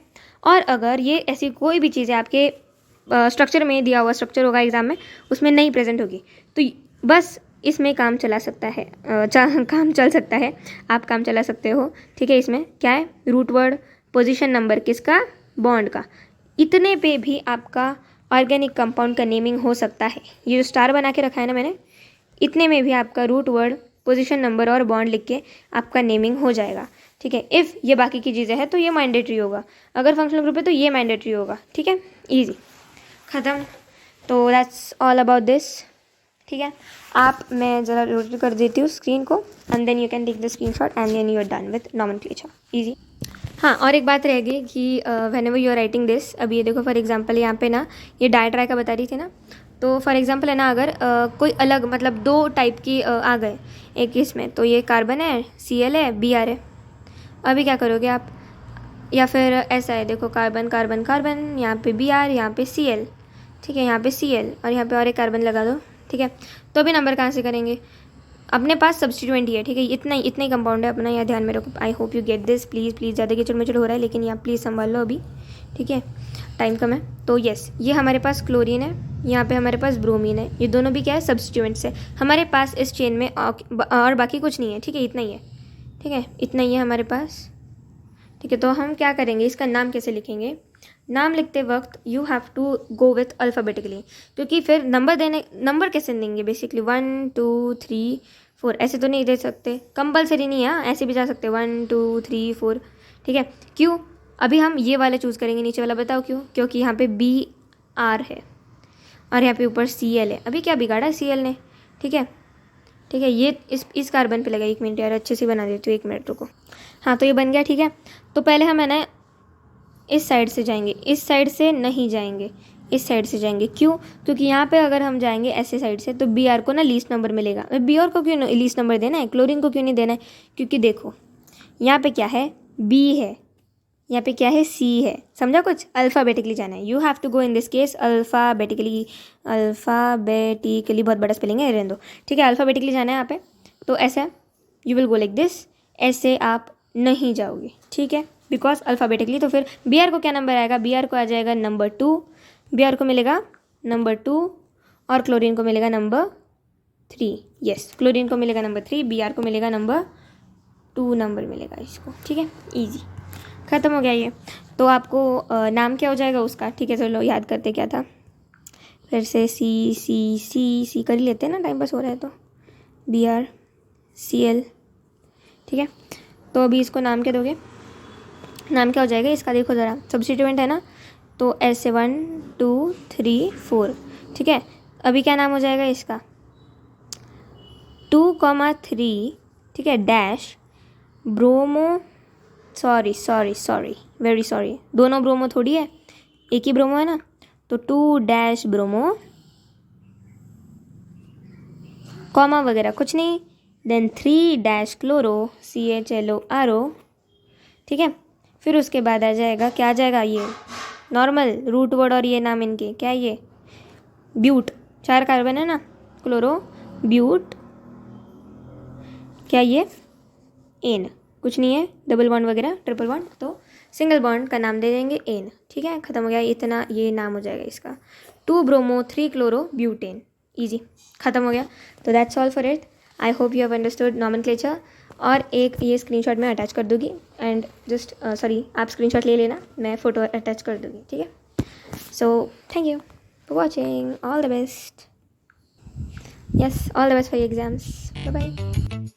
और अगर ये ऐसी कोई भी चीज़ है आपके स्ट्रक्चर में दिया हुआ स्ट्रक्चर होगा एग्जाम में, उसमें नहीं प्रेजेंट होगी, तो बस इसमें काम चला सकता है, काम चल सकता है, आप काम चला सकते हो, ठीक है। इसमें क्या है, रूट वर्ड, पोजीशन नंबर किसका, बॉन्ड का, इतने पे भी आपका ऑर्गेनिक कंपाउंड का नेमिंग हो सकता है। ये जो स्टार बना के रखा है ना मैंने, इतने में भी आपका रूट वर्ड, पोजीशन नंबर और बॉन्ड लिख के आपका नेमिंग हो जाएगा, ठीक है। इफ़ ये बाकी की चीज़ें हैं तो ये मैंडेटरी होगा, अगर फंक्शनल ग्रुप है तो ये मैंडेटरी होगा, ठीक है, ईजी, ख़त्म। तो दैट्स ऑल अबाउट दिस, ठीक है। आप, मैं ज़रा रोटेट कर देती हूँ स्क्रीन को, and then you can take the screenshot and then you are done with nomenclature, easy. हाँ, और एक बात रह गई कि whenever you are writing this, अब ये देखो फॉर एग्जांपल यहाँ पे ना ये डायट्राई का बता रही थी ना, तो फॉर एग्जांपल है ना, अगर कोई अलग मतलब 2 टाइप की आ गए एक इसमें, तो ये कार्बन है, Cl है, Br है, अभी क्या करोगे आप, या फिर ऐसा है देखो, कार्बन कार्बन कार्बन, यहाँ पे Br, यहाँ पे Cl, ठीक है, यहाँ पे Cl और यहाँ पे और एक कार्बन लगा दो, ठीक है। तो अभी नंबर कहाँ से करेंगे, अपने पास सब्स्टिट्यूएंट ही है, ठीक है, इतना ही कंपाउंड है अपना, यहाँ ध्यान में रखो। आई hope you get this, please ज़्यादा कीचड़ मचड़ हो रहा है, लेकिन यहाँ प्लीज़ संभाल लो अभी, ठीक है, टाइम कम है। तो यस, ये हमारे पास क्लोरीन है, यहाँ पे हमारे पास ब्रोमीन है, ये दोनों भी क्या है, सब्स्टिट्यूएंट्स है हमारे पास इस चेन में, और बाकी कुछ नहीं है, ठीक है, इतना ही है, ठीक है, इतना ही है हमारे पास, ठीक है। तो हम क्या करेंगे, इसका नाम कैसे लिखेंगे, नाम लिखते वक्त you have to go with alphabetically, क्योंकि फिर नंबर कैसे देंगे, बेसिकली 1 2 3 4 ऐसे तो नहीं दे सकते, कंपलसरी नहीं है, ऐसे भी जा सकते 1 2 3 4, ठीक है। क्यों, अभी हम ये वाला चूज़ करेंगे नीचे वाला, बताओ क्यों, क्योंकि यहाँ पे Br है और यहाँ पे ऊपर Cl है, अभी क्या बिगाड़ा Cl ने, ठीक है, ठीक है। ये इस कार्बन पे लगा, 1 मिनट यार, अच्छे से बना देती हूँ, 1 मिनट रुको। हाँ, तो ये बन गया, ठीक है। तो पहले हम है ना इस साइड से जाएंगे, इस साइड से नहीं जाएंगे, इस साइड से जाएंगे, क्यों, क्योंकि यहाँ पे अगर हम जाएंगे ऐसे साइड से तो Br को ना लीस्ट नंबर मिलेगा। Br को क्यों लीस्ट नंबर देना है, क्लोरीन को क्यों नहीं देना है, क्योंकि देखो यहाँ पे क्या है, B है, यहाँ पे क्या है, C है, समझा कुछ, अल्फ़ाबेटिकली जाना है, you have to go in this case alphabetically, बहुत बड़ा स्पेलिंग है, रहने दो, ठीक है, अल्फ़ाबेटिकली जाना है यहाँ पे। तो ऐसा you will go like this, ऐसे आप नहीं जाओगे, ठीक है, बिकॉज अल्फ़ाबेटिकली। तो फिर Br को क्या नंबर आएगा, Br को आ जाएगा नंबर 2, Br को मिलेगा नंबर 2 और क्लोरीन को मिलेगा नंबर 3, यस, क्लोरीन को मिलेगा नंबर 3, Br को मिलेगा नंबर 2 नंबर मिलेगा इसको, ठीक है, ईजी, ख़त्म हो गया ये। तो आपको नाम क्या हो जाएगा उसका, ठीक है, चलो याद करते क्या था, फिर से सी कर ही लेते हैं ना, टाइम पास हो रहा है तो, Br Cl, ठीक है। तो अभी इसको नाम क्या दोगे, नाम क्या हो जाएगा इसका, देखो ज़रा, सब्स्टिट्यूएंट है ना, तो ऐसे 1 2 3 4, ठीक है। अभी क्या नाम हो जाएगा इसका, 2,3, ठीक है, dash bromo, sorry very sorry, दोनों ब्रोमो थोड़ी है, एक ही ब्रोमो है ना, तो 2 डैश ब्रोमो, कॉमा वगैरह कुछ नहीं, देन 3 डैश क्लोरो, CHLORO, ठीक है। फिर उसके बाद आ जाएगा, क्या आ जाएगा, ये नॉर्मल रूट वर्ड और ये नाम इनके क्या है, ये ब्यूट, 4 कार्बन है ना, क्लोरो ब्यूट, क्या ये एन, कुछ नहीं है, डबल बॉन्ड वगैरह ट्रिपल बॉन्ड, तो सिंगल बॉन्ड का नाम दे देंगे एन, ठीक है, ख़त्म हो गया, इतना ये नाम हो जाएगा इसका, 2 ब्रोमो 3 क्लोरो ब्यूटेन, ईजी, ख़त्म हो गया। तो that's all for it. I hope you have understood nomenclature. और एक ये स्क्रीनशॉट मैं अटैच कर दूँगी, एंड जस्ट सॉरी आप स्क्रीनशॉट ले लेना, मैं फ़ोटो अटैच कर दूँगी, ठीक है। So thank you for watching, all the best, yes all the best for your exams, bye bye.